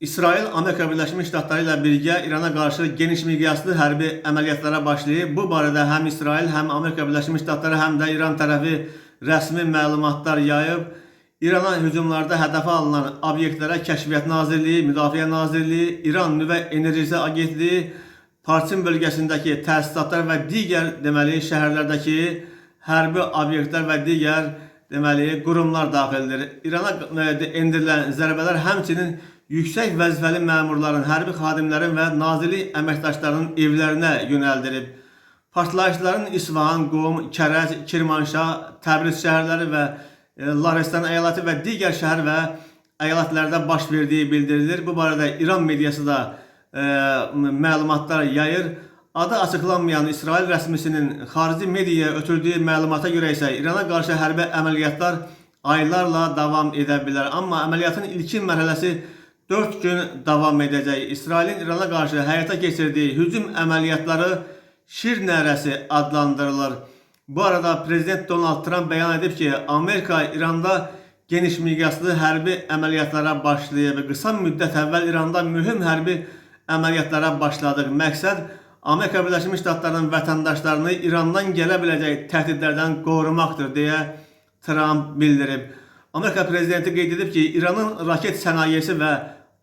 İsrail, Amerika Birleşmiş Ştatları ilə birgə İrana qarşı geniş miqyaslı hərbi əməliyyatlara başlayıb. Bu barədə həm İsrail, həm Amerika Birleşmiş Ştatları, həm də İran tərəfi rəsmi məlumatlar yayıb. İrana hücumlarda hədəfə alınan obyektlərə Kəşfiyyat Nazirliyi, Müdafiə Nazirliyi, İran Nüvə Enerjisi Agentliyi, Parçın bölgəsindəki təsisatlar və digər şəhərlərdəki hərbi obyektlər və digər qurumlar daxildir. İrana endirilən zərbələr həmçinin yüksək vəzifəli məmurların, hərbi xadimlərin və nazirlik əməkdaşlarının evlərinə yönəldilib. Partlayışların İsfahan, Qom, Kərəc, Kirmanşah, Təbriz şəhərləri və Laristan əyaləti və digər şəhər və əyalətlərdə baş verdiyi bildirilir. Bu barədə İran mediası da məlumatlar yayır. Adı açıqlanmayan İsrail rəsmisinin xarici mediaya ötürdüyü məlumata görə isə İrana qarşı hərbi əməliyyatlar aylarla davam edə bilər. Amma əməliyyatın ilkin mərhələsi 4 gün davam edəcək. İsrailin İrana qarşı həyata keçirdiyi hücum əməliyyatları Şir nərəsi adlandırılır. Bu arada Prezident Donald Trump bəyan edib ki, Amerika İranda geniş miqyaslı hərbi əməliyyatlara başlayıb. Qısa müddət əvvəl İranda mühüm hərbi əməliyyatlara başladıq. Məqsəd Amerika Birləşmiş Ştatlarının vətəndaşlarını İrandan gələ biləcək təhdidlərdən qorumaqdır deyə Trump bildirib. Amerika prezidenti qeyd edib ki, İranın raket sənayesi və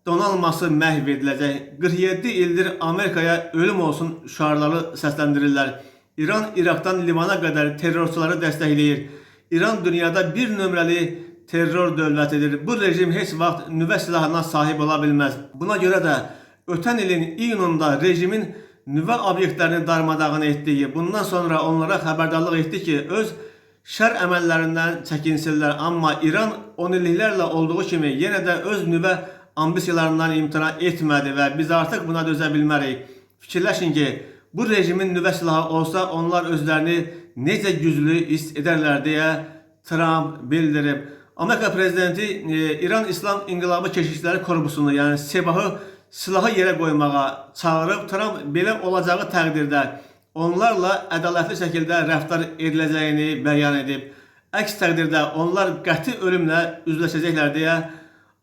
donanması məhv ediləcək. 47 ildir Amerikaya ölüm olsun şüarları səsləndirirlər. İran İraqdan Limana qədər terrorçuları dəstəkləyir. İran dünyada bir nömrəli terror dövlətidir. Bu rejim heç vaxt nüvə silahına sahib ola bilməz. Buna görə də ötən ilin iyununda rejimin nüvə obyektlərini darmadağın etdiyi, bundan sonra onlara xəbərdarlıq etdi ki, öz şər əməllərindən çəkinsinlər. Amma İran 10 illiklərlə olduğu kimi yenə də öz nüvə ambisiyalarından imtina etmədi və biz artıq buna dözə bilmərik. Fikirləşin ki, bu rejimin nüvə silahı olsa onlar özlərini necə güclü hiss edərlər deyə Trump bildirib. Amerika prezidenti İran İslam İnqilabı Keşikçiləri Korpusunu, yəni SEBAH-ı silahı yerə qoymağa çağırıb. Trump belə olacağı təqdirdə onlarla ədalətli şəkildə rəftar ediləcəyini bəyan edib. Əks təqdirdə onlar qəti ölümlə üzləşəcəklər deyə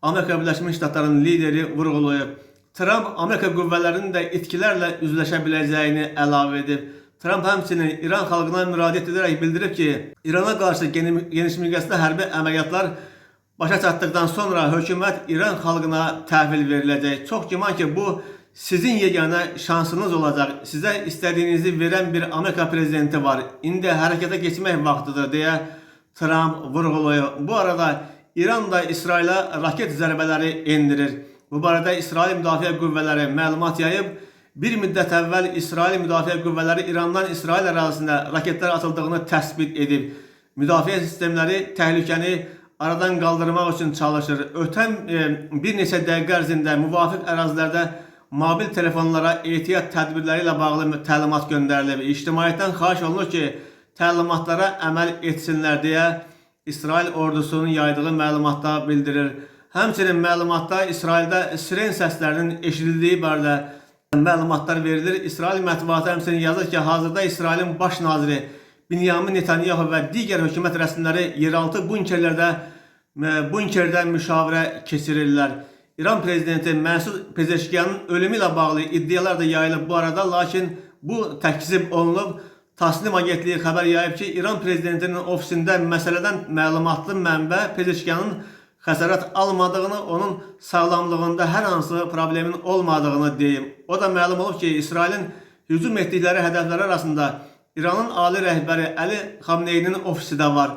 Amerika Birləşmiş Ştatlarının lideri vurğulayıb. Trump Amerika qüvvələrinin də itkilərlə üzləşə biləcəyini əlavə edib. Trump həmçinin İran xalqına müraciət edərək bildirib ki, İrana qarşı geniş miqyaslı hərbi əməliyyatlar başa çatdıqdan sonra hökumət İran xalqına təhvil veriləcək. Çox güman ki, bu sizin yeganə şansınız olacaq. Sizə istədiyinizi verən bir Amerika prezidenti var. İndi hərəkətə keçmək vaxtıdır deyə Trump vurğulayıb. Bu arada İran da İsrailə raket zərbələri endirir. Bu barədə İsrail Müdafiə Qüvvələri məlumat yayıb. Bir müddət əvvəl İsrail Müdafiə Qüvvələri İrandan İsrail ərazisində raketlər atıldığını təsbit edib. Müdafiə sistemləri təhlükəni aradan qaldırmaq üçün çalışır. Ötən bir neçə dəqiqə ərzində müvafiq ərazilərdə mobil telefonlara ehtiyat tədbirləri ilə bağlı təlimat göndərilib. İctimaiyyətdən xahiş olunur ki, təlimatlara əməl etsinlər deyə İsrail ordusunun yaydığı məlumatda bildirir. Həmçinin məlumatda İsraildə siren səslərinin eşidildiyi barədə məlumatlar verilir. İsrail mətbuatı həmçinin yazır ki, hazırda İsrailin baş naziri Binyamin Netanyahu və digər hökumət rəsmiləri yeraltı bunkerdə müşavirə keçirirlər. İran prezidenti Məsud Pezeşkiyanın ölümü ilə bağlı iddialar da yayılıb bu arada, lakin bu təkzib olunub. Tasnim agentliyi xəbər yayıb ki, İran prezidentinin ofisində məsələdən məlumatlı mənbə Pezeşkiyanın xəsarət almadığını, onun sağlamlığında hər hansı problemin olmadığını deyib. O da məlum olub ki, İsrailin hücum etdikləri hədəflər arasında İranın ali rəhbəri Əli Xamneyinin ofisi də var.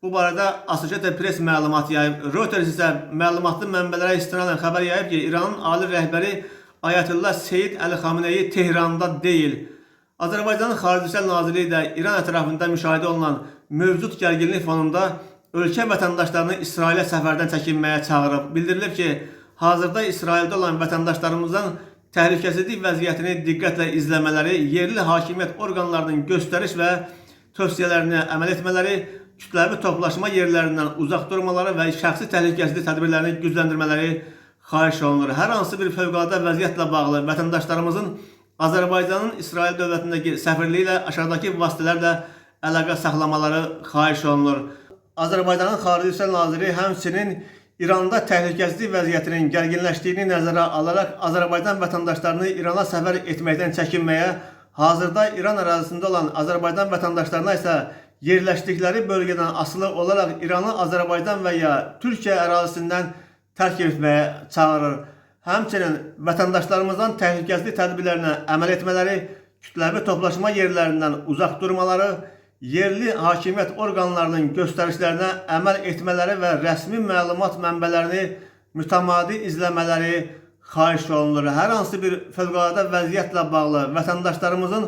Bu barədə Associated Press məlumat yayıb. Reuters isə məlumatlı mənbələrə istinadən xəbər yayıb ki, İranın ali rəhbəri Ayətullah Seyid Əli Xamneyi Tehranda deyil. Azərbaycanın Xarici İşlər Nazirliyi də İran ətrafında müşahidə olunan mövcud gərginlik fonunda ölkə vətəndaşlarını İsrailə səfərdən çəkinməyə çağırıb. Bildirilib ki, hazırda İsraildə olan vətəndaşlarımızdan təhlükəsizlik vəziyyətini diqqətlə izləmələri, yerli hakimiyyət orqanlarının göstəriş və tövsiyələrinə əməl etmələri, kütləvi toplaşma yerlərindən uzaq durmaları və şəxsi təhlükəsizlik tədbirlərini gücləndirmələri xahiş olunur. Hər hansı bir fövqəladə vəziyyətlə bağlı vətəndaşlarımızın Azərbaycanın İsrail dövlətindəki səfirliyi ilə aşağıdakı vasitələrlə əlaqə saxlamaları xahiş olunur. Azərbaycanın Xarici İşlər Naziri həmçinin İranda təhlükəsizlik vəziyyətinin gərginləşdiyini nəzərə alaraq Azərbaycan vətəndaşlarını İrana səfər etməkdən çəkinməyə, hazırda İran ərazisində olan Azərbaycan vətəndaşlarına isə yerləşdikləri bölgədən asılı olaraq İranı Azərbaycan və ya Türkiyə ərazisindən tərk etməyə çağırır. Həmçinin vətəndaşlarımızdan təhlükəsizlik tədbirlərinə əməl etmələri, kütləvi toplaşma yerlərindən uzaq durmaları, yerli hakimiyyət orqanlarının göstərişlərinə əməl etmələri və rəsmi məlumat mənbələrini mütəmadi izləmələri xahiş olunur. Hər hansı bir fövqəladə vəziyyətlə bağlı vətəndaşlarımızın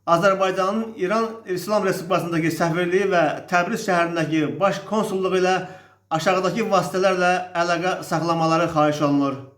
Azərbaycanın İran İslam Respublikasındakı səfirliyi və Təbriz şəhərindəki baş konsulluğu ilə aşağıdakı vasitələrlə əlaqə saxlamaları xahiş olunur.